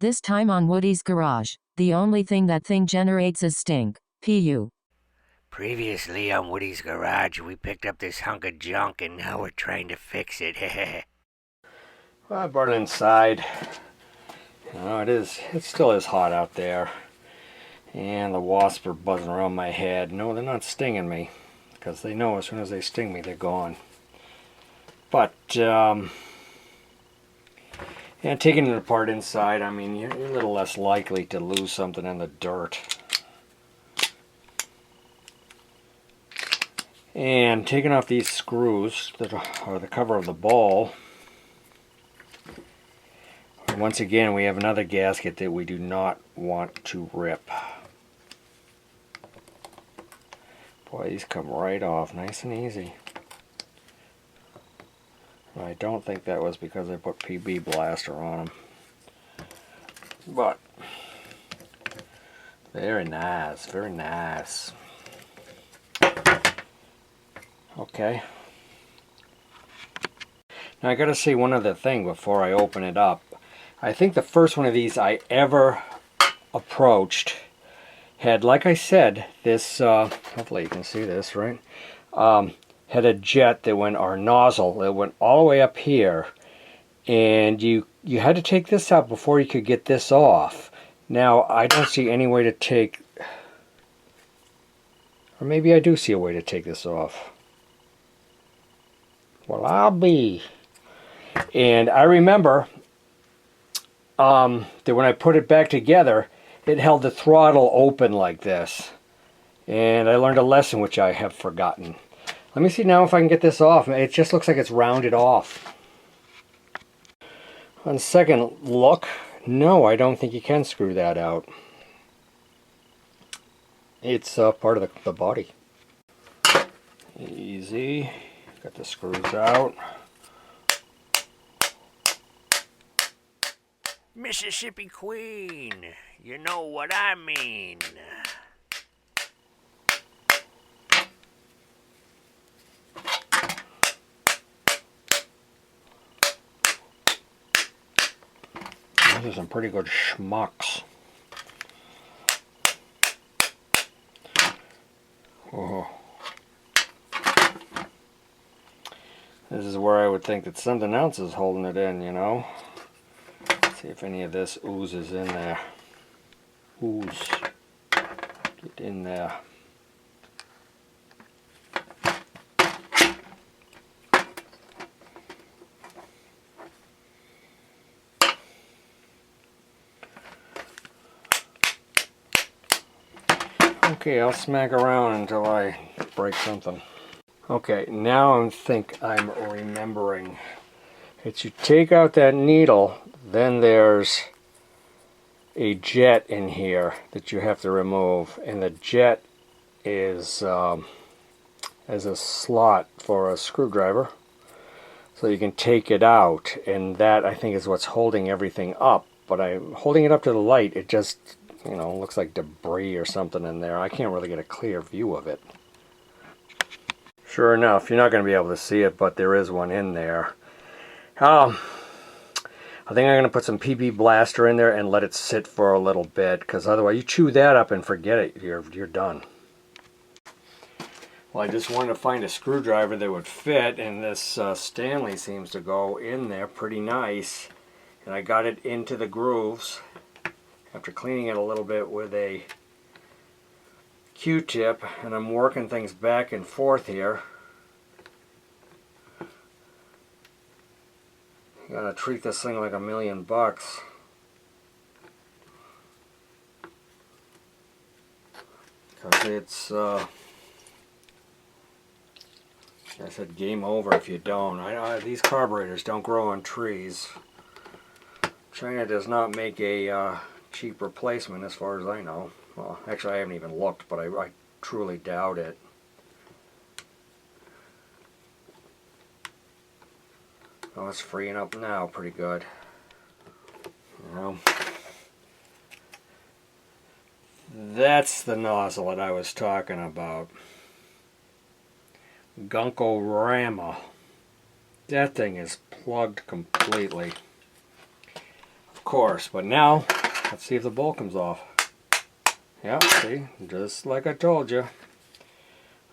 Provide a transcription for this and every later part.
This time on Woody's Garage. The only thing that thing generates is stink. Pu. Previously on Woody's Garage, we picked up this hunk of junk and now we're trying to fix it. Well, I brought it inside. It still is hot out there. And the wasps are buzzing around my head. No, they're not stinging me, because they know as soon as they sting me, they're gone. But, and taking it apart inside, I mean, you're a little less likely to lose something in the dirt. And taking off these screws that are the cover of the ball, once again we have another gasket that we do not want to rip. Boy, these come right off nice and easy. I don't think that was because I put PB Blaster on them. But, very nice, very nice. Okay. Now I gotta say one other thing before I open it up. I think the first one of these I ever approached had, like I said, this, hopefully you can see this, right? Had a jet that went, or nozzle, that went all the way up here. And you had to take this out before you could get this off. Now, I don't see any way to take, or maybe I do see a way to take this off. Well, I'll be. And I remember that when I put it back together, it held the throttle open like this. And I learned a lesson which I have forgotten. Let me see now if I can get this off. It just looks like it's rounded off. On second look, no, I don't think you can screw that out. It's part of the body. Easy. Got the screws out. Mississippi Queen, you know what I mean. Those are some pretty good schmucks. Oh. This is where I would think that something else is holding it in, you know. Let's see if any of this oozes in there. Ooze. Get in there. Okay, I'll smack around until I break something. Okay, now I think I'm remembering. It's you take out that needle, then there's a jet in here that you have to remove, and the jet is as a slot for a screwdriver, so you can take it out, and that I think is what's holding everything up. But I'm holding it up to the light, it just, you know, looks like debris or something in there. I can't really get a clear view of it. Sure enough, you're not going to be able to see it, but there is one in there. I think I'm going to put some PB Blaster in there and let it sit for a little bit, because otherwise you chew that up and forget it, you're done. Well, I just wanted to find a screwdriver that would fit, and this Stanley seems to go in there pretty nice. And I got it into the grooves after cleaning it a little bit with a Q-tip, and I'm working things back and forth here. You gotta treat this thing like $1,000,000. Because it's, I said game over if you don't. These carburetors don't grow on trees. China does not make a cheap replacement as far as I know. Well, actually I haven't even looked, but I truly doubt it. Oh, it's freeing up now pretty good. You know, that's the nozzle that I was talking about. Gunkorama. That thing is plugged completely. course. But now, let's see if the bolt comes off. Yeah, see, just like I told you.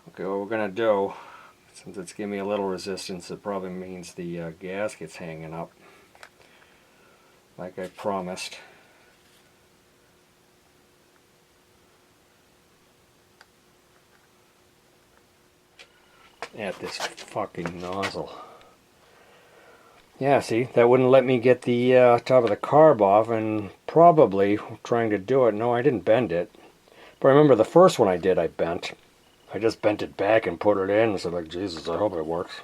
Okay, what we're gonna do, since it's giving me a little resistance, it probably means the gasket's hanging up, like I promised. At this fucking nozzle. Yeah, see, that wouldn't let me get the top of the carb off, and probably trying to do it, no, I didn't bend it. But remember the first one I did, I bent. I just bent it back and put it in, and said, like, Jesus, I hope it works.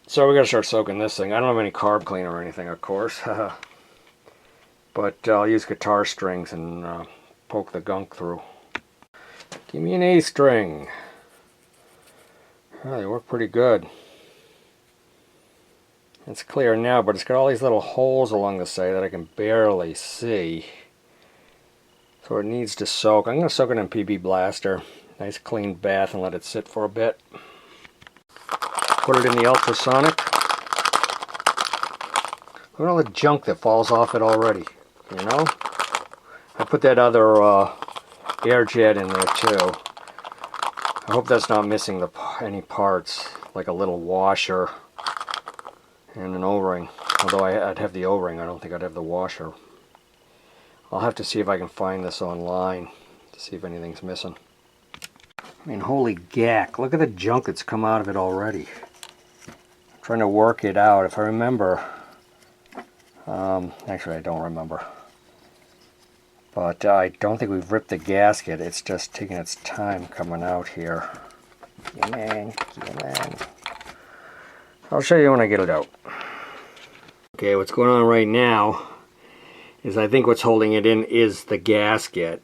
So we gotta start soaking this thing. I don't have any carb cleaner or anything, of course. But I'll use guitar strings and poke the gunk through. Give me an A string. Oh, they work pretty good. It's clear now, but it's got all these little holes along the side that I can barely see. So it needs to soak. I'm going to soak it in PB Blaster. Nice clean bath and let it sit for a bit. Put it in the ultrasonic. Look at all the junk that falls off it already, you know? I put that other air jet in there too. I hope that's not missing any parts, like a little washer and an O-ring. Although I'd have the O-ring, I don't think I'd have the washer. I'll have to see if I can find this online to see if anything's missing. I mean, holy gack, look at the junk that's come out of it already. I'm trying to work it out. If I remember, actually I don't remember. But I don't think we've ripped the gasket. It's just taking its time coming out here. Come on, come on. I'll show you when I get it out. Okay, what's going on right now is I think what's holding it in is the gasket.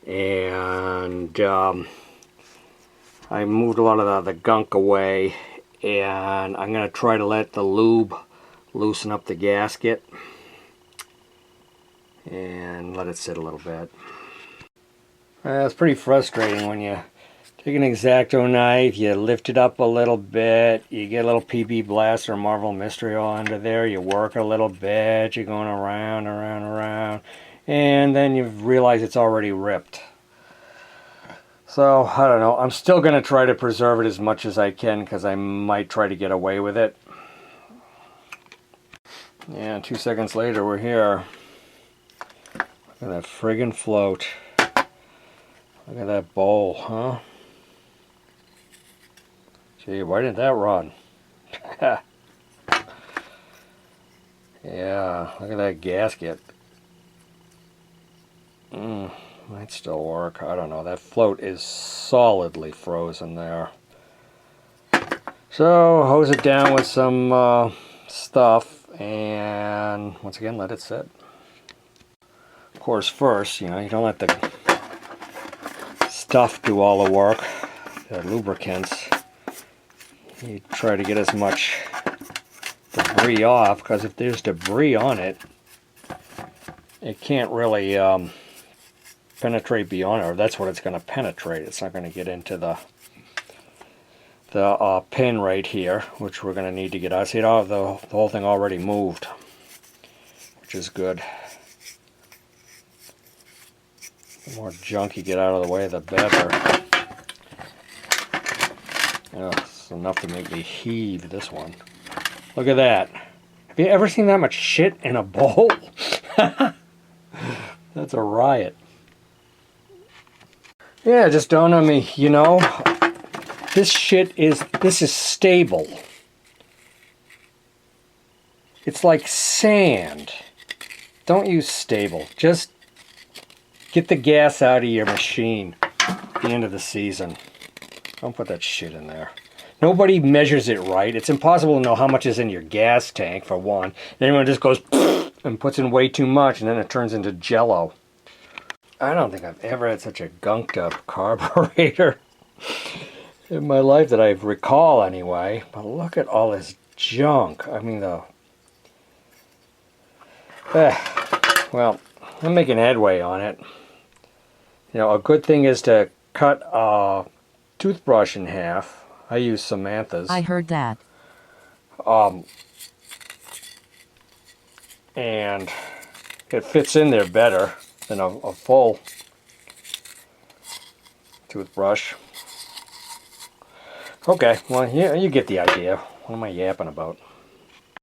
And I moved a lot of the gunk away, and I'm going to try to let the lube loosen up the gasket and let it sit a little bit. It's pretty frustrating when you take an X-Acto knife, you lift it up a little bit, you get a little PB Blaster or Marvel Mystery all under there, you work a little bit, you're going around, and then you realize it's already ripped. So, I don't know, I'm still going to try to preserve it as much as I can, because I might try to get away with it. Yeah, 2 seconds later we're here. Look at that friggin' float. Look at that bowl, huh? Gee, why didn't that run? Yeah, look at that gasket. Might still work. I don't know. That float is solidly frozen there. So, hose it down with some stuff, and once again, let it sit. Of course, first, you know, you don't let the stuff do all the work, the lubricants. You try to get as much debris off, because if there's debris on it, it can't really penetrate beyond it, or that's what it's going to penetrate. It's not going to get into the pin right here, which we're going to need to get out. See, the whole thing already moved, which is good. The more junk you get out of the way, the better. It's enough to make me heave this one. Look at that. Have you ever seen that much shit in a bowl? That's a riot. Yeah, it just dawned on me, you know, this is stable. It's like sand. Don't use stable. Just get the gas out of your machine at the end of the season. Don't put that shit in there. Nobody measures it right. It's impossible to know how much is in your gas tank, for one. Then everyone just goes and puts in way too much, and then it turns into Jell-O. I don't think I've ever had such a gunked up carburetor in my life that I recall anyway. But look at all this junk. I mean, well, I'm making headway on it. You know, a good thing is to cut a toothbrush in half. I use Samantha's. I heard that. and it fits in there better than a full toothbrush. Okay, well, yeah, you get the idea. What am I yapping about?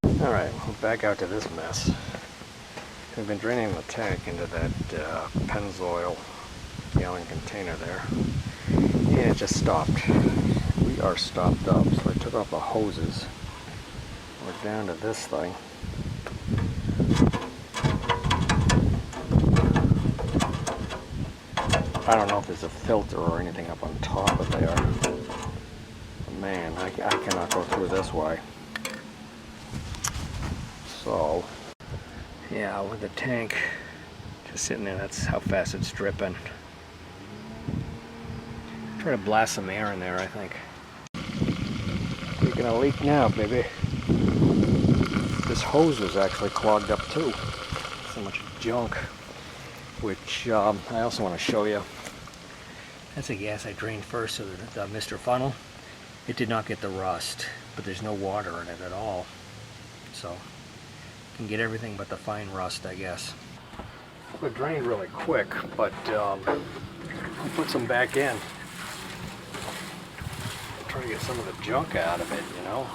Alright, we're back out to this mess. We've been draining the tank into that Pennzoil gallon container there, and it just stopped. We are stopped up, so I took off the hoses. We're down to this thing. I don't know if there's a filter or anything up on top of there. But man, I cannot go through this way. So, yeah, with the tank just sitting there, that's how fast it's dripping. Try to blast some air in there, I think. You're gonna leak now, baby. This hose was actually clogged up too. So much junk. Which I also want to show you. That's the gas I drained first, so the Mr. Funnel. It did not get the rust, but there's no water in it at all. So, you can get everything but the fine rust, I guess. It drained really quick, but I'll put some back in. Try to get some of the junk out of it, you know.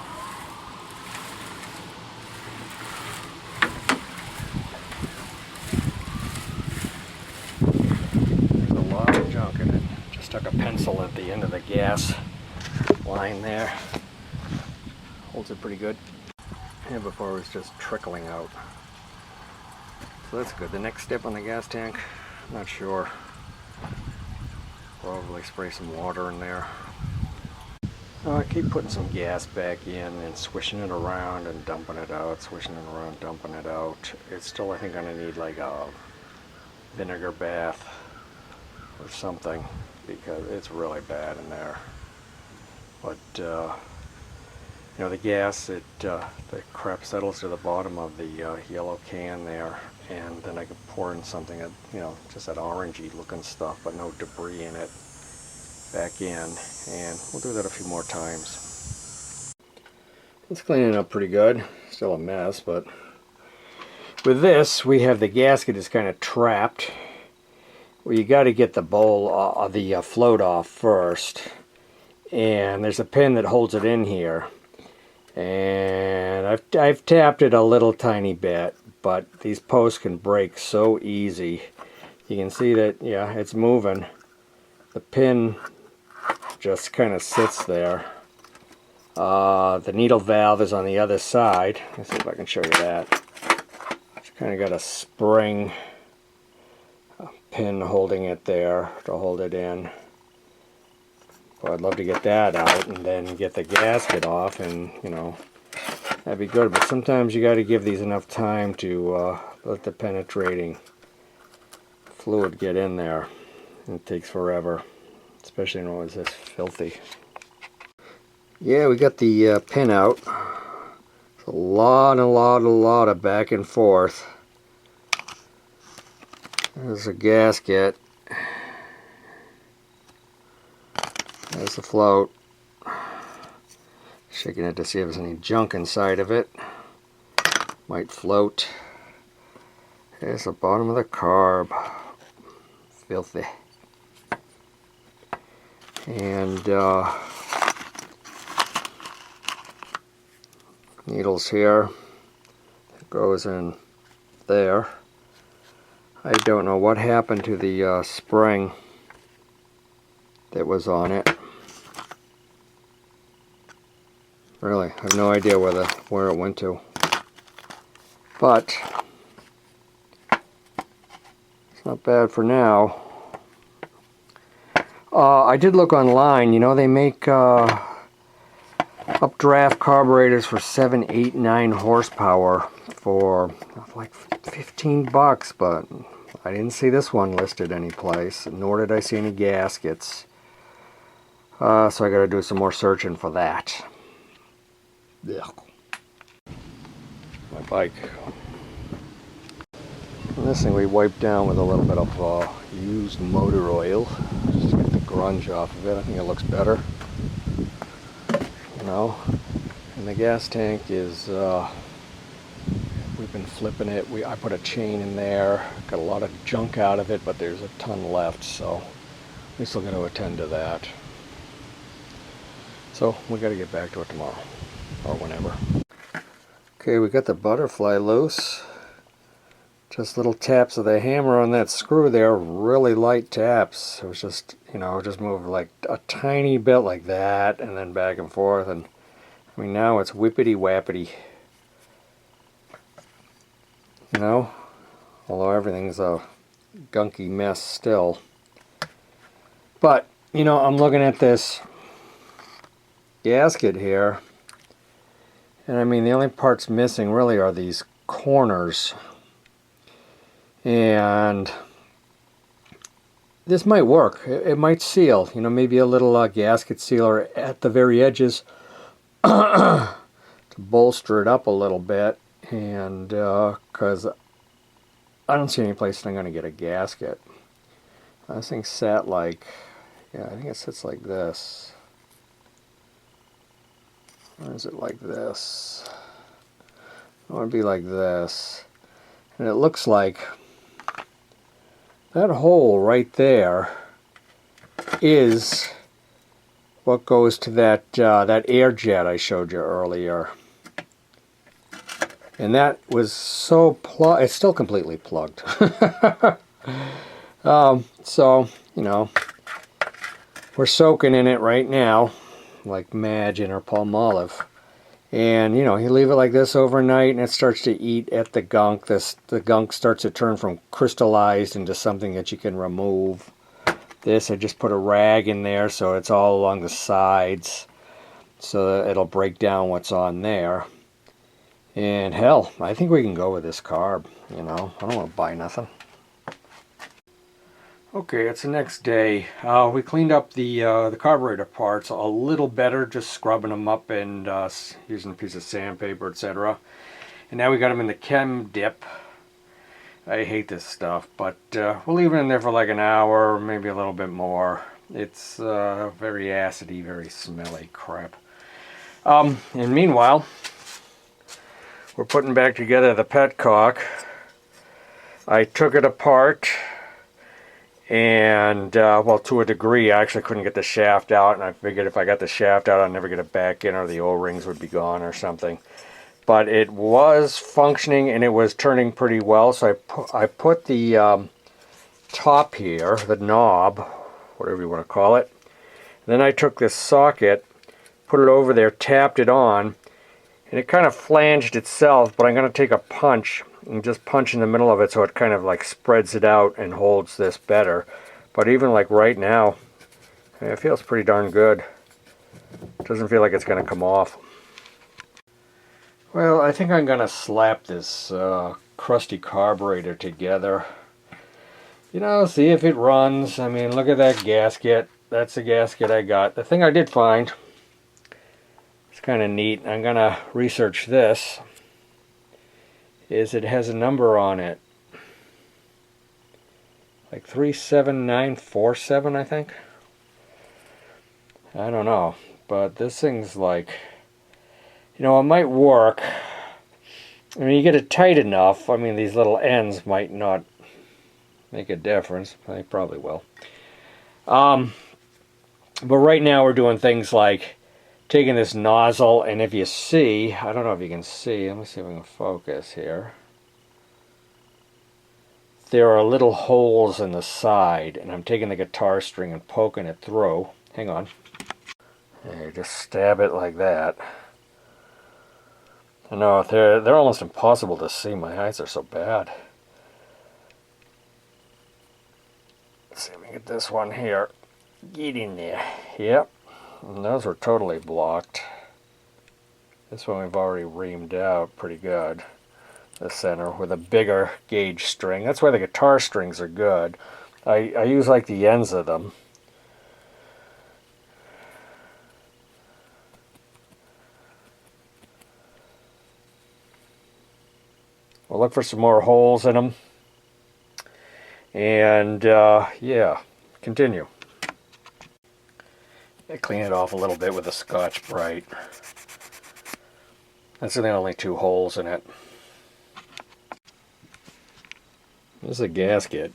There's a lot of junk in it. Just stuck a pencil at the end of the gas line there. Holds it pretty good. And before it was just trickling out. So that's good. The next step on the gas tank, not sure. Probably spray some water in there. I keep putting some gas back in and swishing it around and dumping it out, swishing it around, dumping it out. It's still, I think, gonna need like a vinegar bath or something because it's really bad in there. But you know, the gas, the crap settles to the bottom of the yellow can there, and then I can pour in something that, you know, just that orangey looking stuff, but no debris in it, back in, and we'll do that a few more times. It's cleaning up pretty good. Still a mess, but with this, we have the gasket is kind of trapped. Well, you got to get the bowl, the float off first, and there's a pin that holds it in here. And I've tapped it a little tiny bit, but these posts can break so easy. You can see that, yeah, it's moving. The pin just kind of sits there. The needle valve is on the other side. Let's see if I can show you that. It's kind of got a spring pin holding it there to hold it in. Well, I'd love to get that out and then get the gasket off, and you know, that'd be good. But sometimes you got to give these enough time to let the penetrating fluid get in there. It takes forever, especially when it's this filthy. Yeah, we got the pin out. It's a lot of back and forth. There's a gasket. There's the float. Shaking it to see if there's any junk inside of it. Might float. There's the bottom of the carb. Filthy. And needles here. It goes in there. I don't know what happened to the spring that was on it. Really, I have no idea where it went to. But it's not bad for now. I did look online. You know, they make updraft carburetors for 7, 8, 9 horsepower for like 15 bucks, but I didn't see this one listed anyplace, nor did I see any gaskets. So I got to do some more searching for that. Ugh. My bike. And this thing we wiped down with a little bit of used motor oil, just to get the grunge off of it. I think it looks better. You know, and the gas tank is, we been flipping it. I put a chain in there, got a lot of junk out of it, but there's a ton left, so we're still going to attend to that. So we got to get back to it tomorrow, or whenever. Okay, we got the butterfly loose. Just little taps of the hammer on that screw there, really light taps. It was just, just moved like a tiny bit like that, and then back and forth, and I mean, now it's whippity wappity. Although everything's a gunky mess still. But, I'm looking at this gasket here, and I mean, the only parts missing really are these corners. And this might work. It might seal, maybe a little gasket sealer at the very edges to bolster it up a little bit. And because I don't see any place I'm going to get a gasket. This thing sat like, I think it sits like this. Or is it like this? It would be like this. And it looks like that hole right there is what goes to that that air jet I showed you earlier. And that was so plugged. It's still completely plugged. So, we're soaking in it right now, like Madge in her Palmolive. And, you leave it like this overnight, and it starts to eat at the gunk. The gunk starts to turn from crystallized into something that you can remove. This, I just put a rag in there so it's all along the sides, so that it'll break down what's on there. And hell, I think we can go with this carb, I don't want to buy nothing. Okay, it's the next day. We cleaned up the carburetor parts a little better, just scrubbing them up and using a piece of sandpaper, etc. And now we got them in the chem dip. I hate this stuff, but we'll leave it in there for like an hour, maybe a little bit more. It's very acidy, very smelly crap. And meanwhile, we're putting back together the petcock. I took it apart, and well, to a degree, I actually couldn't get the shaft out, and I figured if I got the shaft out, I'd never get it back in, or the O-rings would be gone or something. But it was functioning, and it was turning pretty well, so I put the top here, the knob, whatever you want to call it. Then I took this socket, put it over there, tapped it on, and it kind of flanged itself, but I'm going to take a punch and just punch in the middle of it so it kind of like spreads it out and holds this better. But even like right now, it feels pretty darn good. It doesn't feel like it's going to come off. Well, I think I'm going to slap this crusty carburetor together. See if it runs. I mean, look at that gasket. That's the gasket I got. The thing I did find, it's kind of neat. I'm going to research this. Is it has a number on it. Like 37947, I think. I don't know. But this thing's like, it might work. I mean, you get it tight enough. I mean, these little ends might not make a difference. They probably will. But right now we're doing things like taking this nozzle, and if you see, I don't know if you can see, let me see if we can focus here. There are little holes in the side, and I'm taking the guitar string and poking it through. Hang on. There, just stab it like that. I know, they're almost impossible to see. My eyes are so bad. Let's see if we can get this one here. Get in there. Yep. And those were totally blocked. This one we've already reamed out pretty good. The center with a bigger gauge string. That's why the guitar strings are good. I use like the ends of them. We'll look for some more holes in them. And yeah, continue. I clean it off a little bit with a Scotch-Brite. That's the only two holes in it. There's a gasket.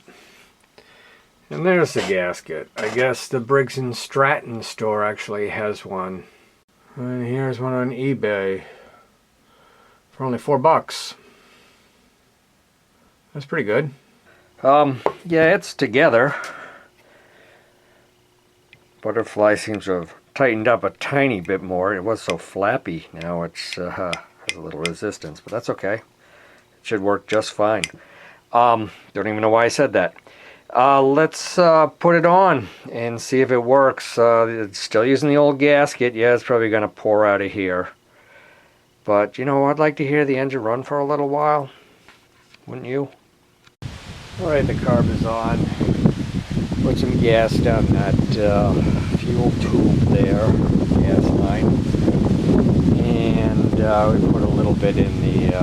And there's the gasket. I guess the Briggs & Stratton store actually has one. And here's one on eBay for only $4. That's pretty good. Yeah, it's together. Butterfly seems to have tightened up a tiny bit more. It was so flappy. Now it's has a little resistance, but that's okay. It should work just fine. Don't even know why I said that. Let's put it on and see if it works. It's still using the old gasket. Yeah, it's probably going to pour out of here. But, you know, I'd like to hear the engine run for a little while. Wouldn't you? Alright, the carb is on. Put some gas down that fuel tube there, gas line. And we put a little bit in the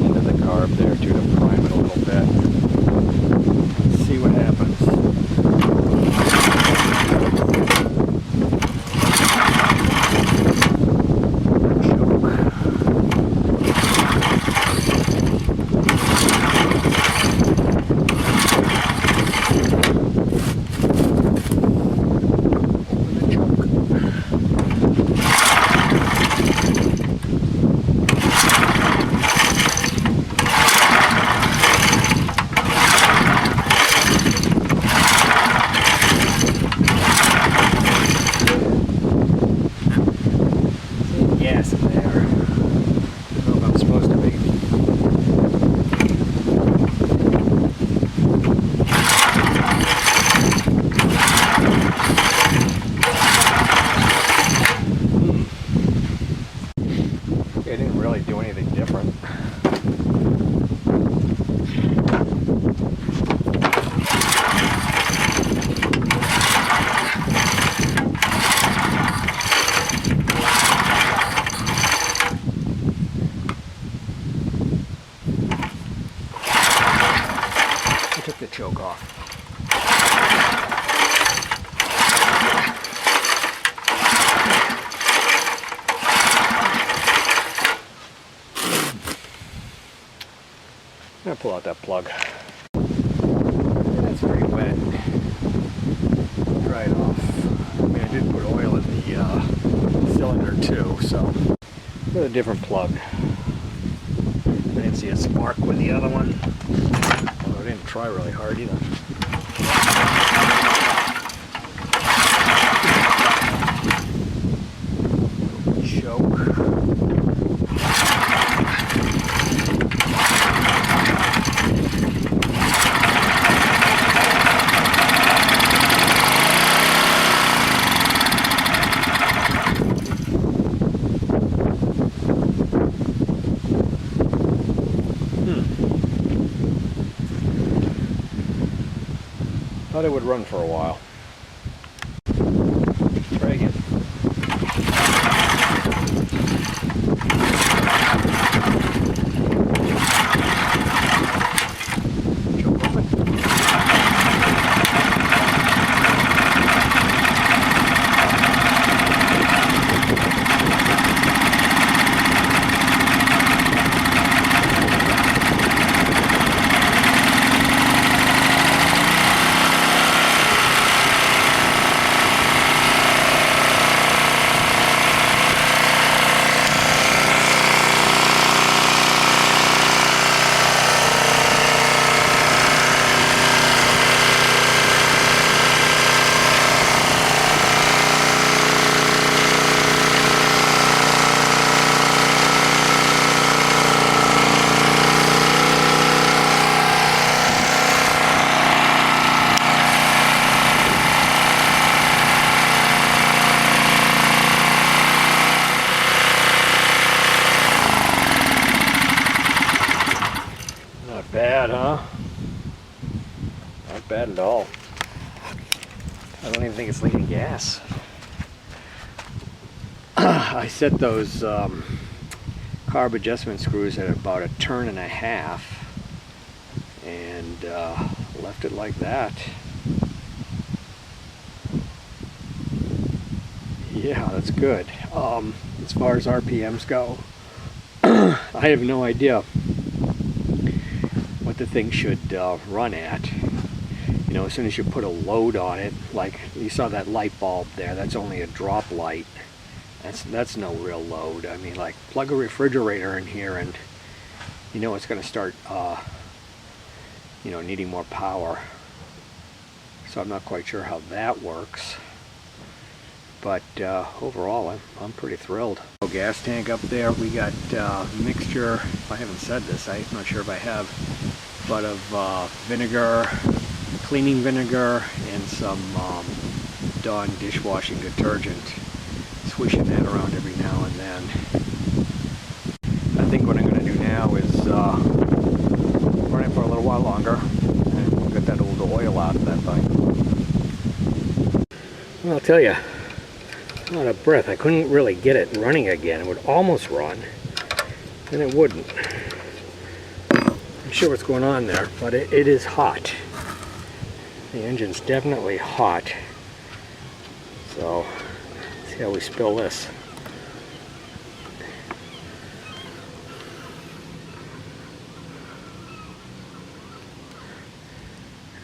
into the carb there too to prime it a little bit. Let's see what happens. It didn't really do anything different. I took the choke off. I'm gonna pull out that plug. That's pretty wet. Dry it off. I mean, I did put oil in the cylinder too, so. With a different plug. I didn't see a spark with the other one. Although I didn't try really hard either. Choke. Thought it would run for a while. Try again. Choke open. Not bad, huh? Not bad at all. I don't even think it's leaking gas. I set those carb adjustment screws at about 1.5 turns and left it like that. Yeah, that's good. As far as RPMs go, I have no idea what what the thing should run at. You know, as soon as you put a load on it, like you saw that light bulb there, that's only a drop light. That's no real load. I mean, like, plug a refrigerator in here and you know it's going to start you know, needing more power. So I'm not quite sure how that works, but overall I'm pretty thrilled. Gas tank up there, we got mixture, if I haven't said this, I'm not sure if I have, but of vinegar, cleaning vinegar, and some Dawn dishwashing detergent. Swishing that around every now and then. I think what I'm going to do now is run it for a little while longer and we'll get that old oil out of that thing. And I'll tell you, I'm out of breath. I couldn't really get it running again. It would almost run, and it wouldn't. I'm sure what's going on there, but it is hot. The engine's definitely hot. So, let's see how we spill this.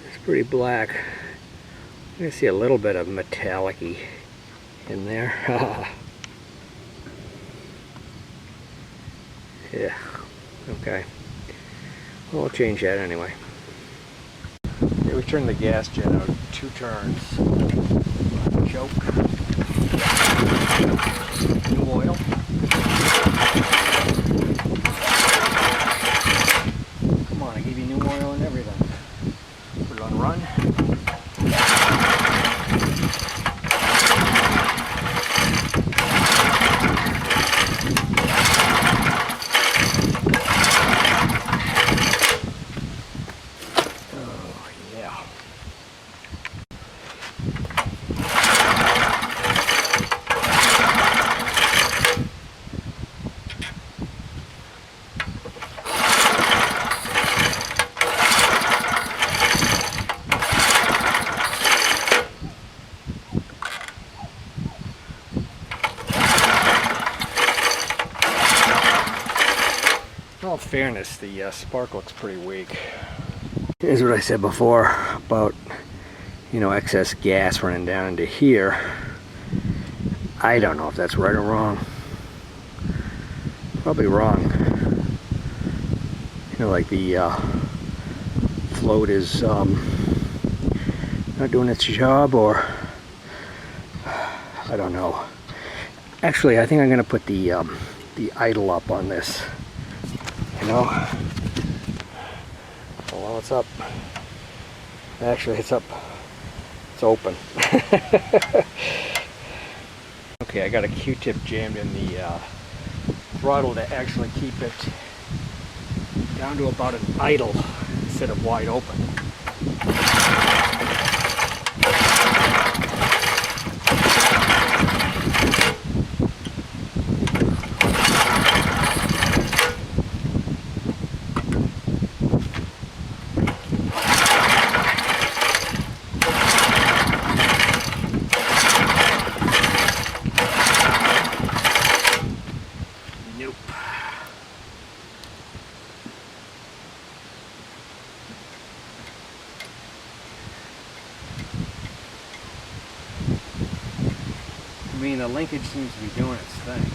It's pretty black. I see a little bit of metallic-y in there. Yeah, okay. Well, we'll change that anyway. Okay, we turned the gas jet out 2 turns. Choke. New oil. Come on, I gave you new oil and everything. Put it on run. In all fairness, the spark looks pretty weak. Here's what I said before about, you know, excess gas running down into here. I don't know if that's right or wrong. Probably wrong. You know, like the float is not doing its job, or I don't know. Actually, I think I'm going to put the idle up on this. You know, well, it's up. Actually, it's up. It's open. Okay, I got a Q-tip jammed in the throttle to actually keep it down to about an idle instead of wide open. I mean, the linkage seems to be doing its thing.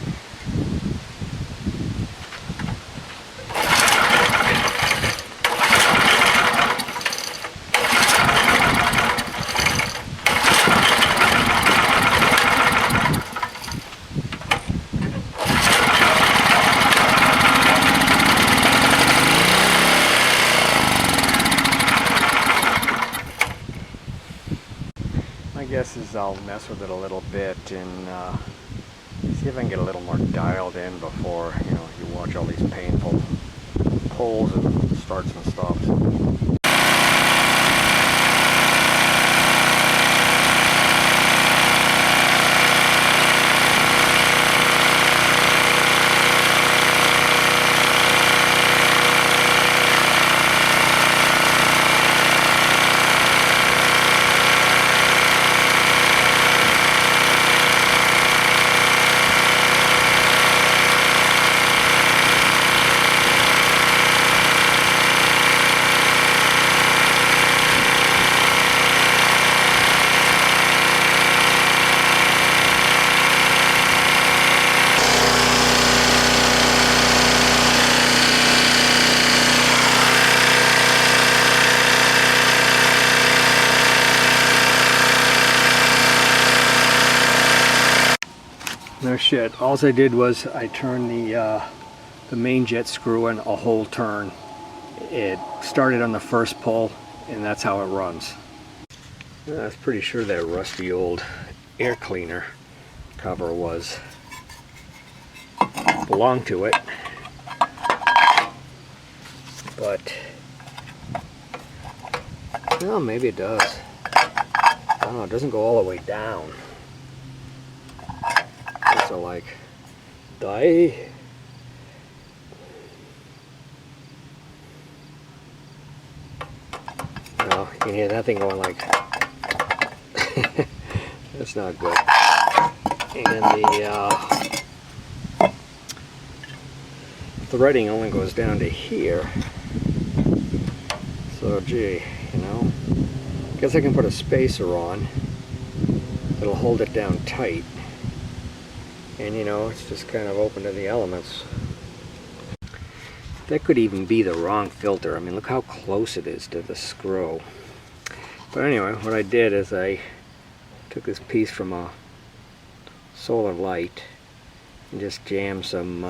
My guess is I'll mess with it a little bit and see if I can get a little more dialed in before, you know, you watch all these painful pulls and starts and stops. No shit. All I did was I turned the main jet screw in a whole turn. It started on the first pull, and that's how it runs. I was pretty sure that rusty old air cleaner cover belonged to it, but well, maybe it does. Oh, it doesn't go all the way down. So like, die. Oh, you can hear that thing going like. That's not good. And the threading only goes down to here. So gee, you know, guess I can put a spacer on. It'll hold it down tight. And you know, it's just kind of open to the elements. That could even be the wrong filter. I mean, look how close it is to the screw. But anyway, what I did is I took this piece from a solar light and just jammed some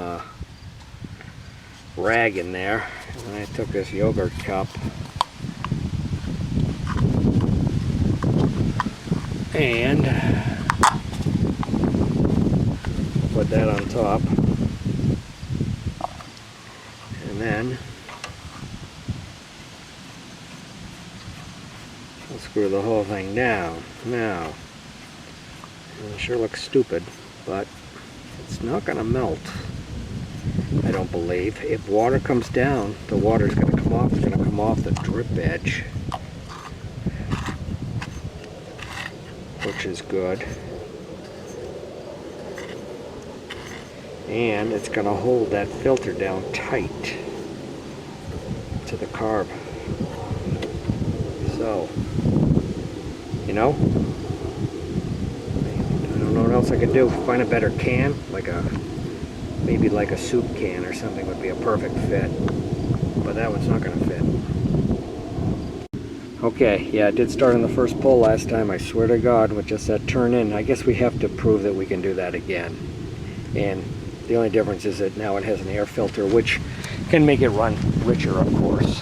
rag in there. And I took this yogurt cup and put that on top, and then I'll screw the whole thing down. Now, it sure looks stupid, but it's not going to melt, I don't believe. If water comes down, the water's going to come off. It's going to come off the drip edge, which is good. And it's going to hold that filter down tight to the carb. So, you know, I don't know what else I could do. Find a better can, maybe like a soup can or something would be a perfect fit. But that one's not going to fit. Okay, yeah, it did start on the first pull last time. I swear to God, with just that turn in. I guess we have to prove that we can do that again. And the only difference is that now it has an air filter, which can make it run richer, of course.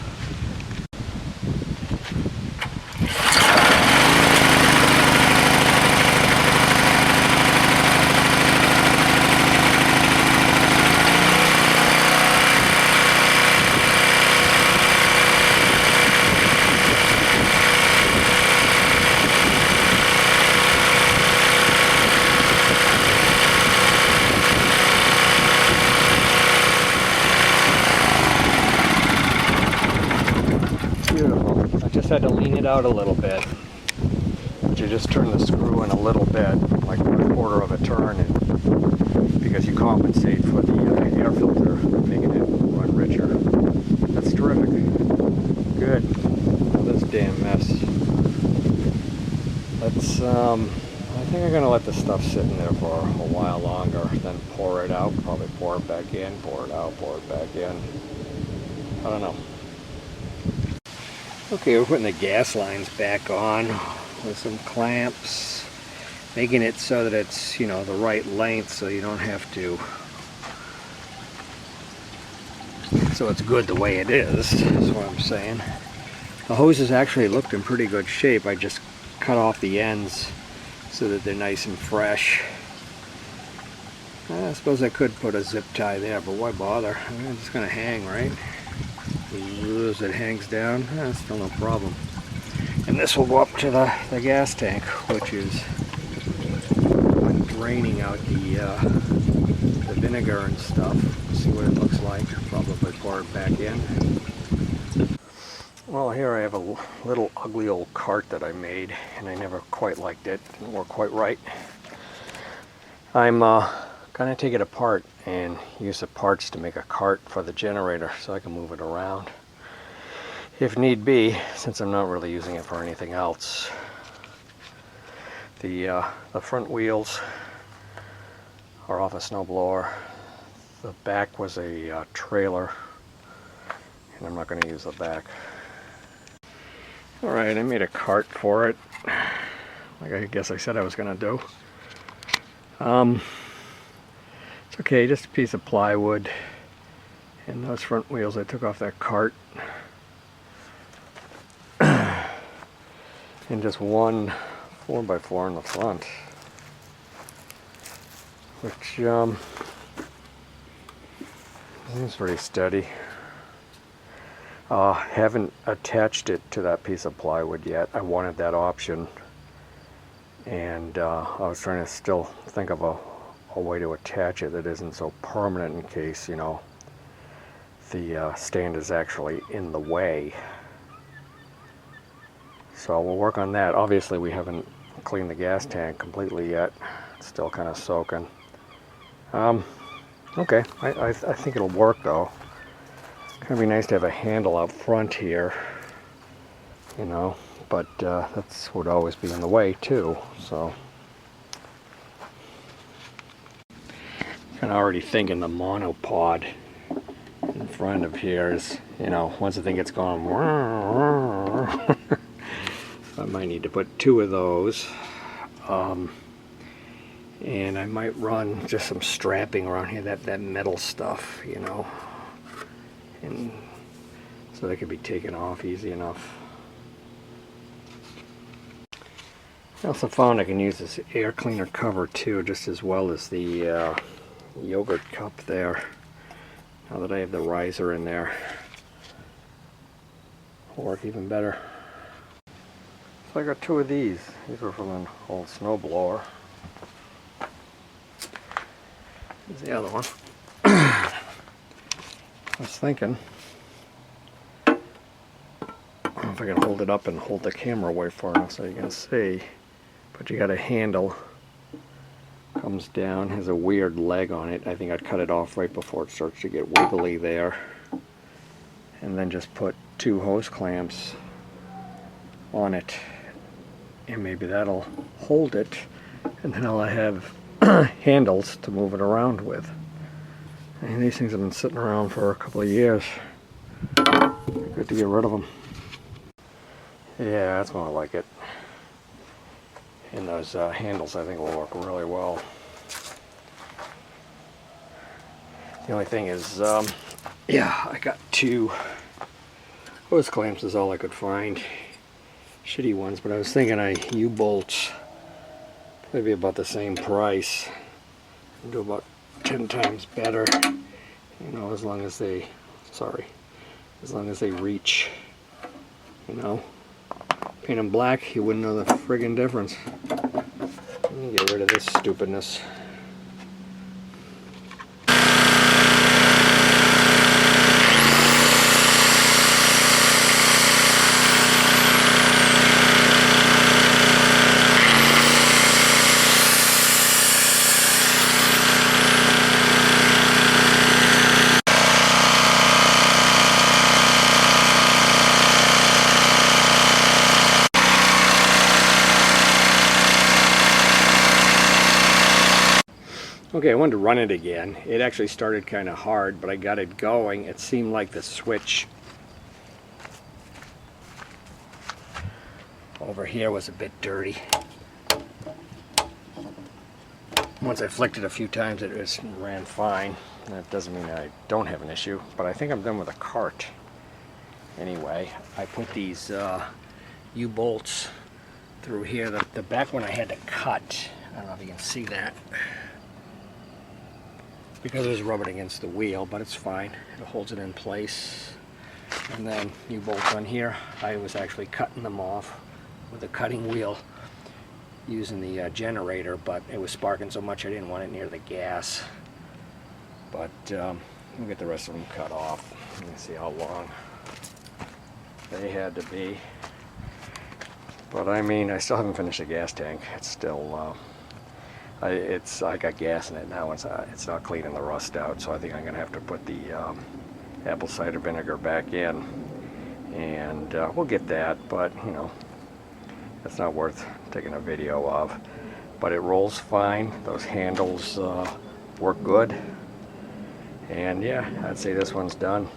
Had to lean it out a little bit, but you just turn the screw in a little bit, like 1/4 of a turn, and because you compensate for the air filter making it run richer. That's terrific. Good. This damn mess. Let's I think I'm gonna let this stuff sit in there for a while longer, then pour it out. Probably pour it back in, pour it out, pour it back in. I don't know. Okay, we're putting the gas lines back on with some clamps, making it so that it's, you know, the right length, so you don't have to, so it's good the way it is what I'm saying. The hoses actually looked in pretty good shape. I just cut off the ends so that they're nice and fresh. I suppose I could put a zip tie there, but why bother? I mean, it's going to hang, right? As it hangs down, that's still no problem. And this will go up to the gas tank, which is draining out the vinegar and stuff. See what it looks like. Probably pour it back in. Well, here I have a little ugly old cart that I made, and I never quite liked it. Didn't work quite right. I'm gonna take it apart and use the parts to make a cart for the generator so I can move it around if need be, since I'm not really using it for anything else. The front wheels are off a snowblower. The back was a trailer, and I'm not going to use the back. Alright, I made a cart for it, like I guess I said I was going to do. It's okay, just a piece of plywood. And those front wheels I took off that cart. And just one 4x4 in the front. Which seems pretty steady. Haven't attached it to that piece of plywood yet. I wanted that option. And I was trying to still think of a way to attach it that isn't so permanent in case, you know, the stand is actually in the way. So we'll work on that. Obviously we haven't cleaned the gas tank completely yet. It's still kind of soaking. Okay, I think it'll work though. Kind of be nice to have a handle out front here, you know, but that's would always be in the way too, so. Kind of already thinking the monopod in front of here is, you know, once the thing gets going, I might need to put 2 of those. And I might run just some strapping around here, that metal stuff, you know, and so that can be taken off easy enough. I also found I can use this air cleaner cover too, just as well as the yogurt cup there. Now that I have the riser in there, it'll work even better. So I got 2 of these. These were from an old snowblower. Here's the other one. I was thinking, I don't know if I can hold it up and hold the camera away far enough so you can see, but you got a handle, comes down, has a weird leg on it. I think I'd cut it off right before it starts to get wiggly there, and then just put 2 hose clamps on it, and maybe that'll hold it, and then I'll have handles to move it around with. And these things have been sitting around for a couple of years. Good to get rid of them. Yeah, that's more like it. And those handles I think will work really well. The only thing is, yeah, I got 2 hose clamps is all I could find. Shitty ones, but I was thinking U-bolts maybe about the same price and do about 10 times better, you know, as long as they reach, you know. Paint them black, you wouldn't know the friggin' difference. Let me get rid of this stupidness. Okay, I wanted to run it again. It actually started kind of hard, but I got it going. It seemed like the switch over here was a bit dirty. Once I flicked it a few times, it just ran fine. That doesn't mean I don't have an issue, but I think I'm done with the cart. Anyway, I put these U-bolts through here. The back one I had to cut. I don't know if you can see that, because it was rubbing against the wheel, but it's fine. It holds it in place. And then U-bolts on here, I was actually cutting them off with a cutting wheel using the generator, but it was sparking so much I didn't want it near the gas. But we'll get the rest of them cut off. Let me see how long they had to be. But I mean, I still haven't finished the gas tank. It's still I got gas in it now. It's not cleaning the rust out, so I think I'm gonna have to put the apple cider vinegar back in, and we'll get that. But you know, that's not worth taking a video of. But it rolls fine. Those handles work good, and yeah, I'd say this one's done.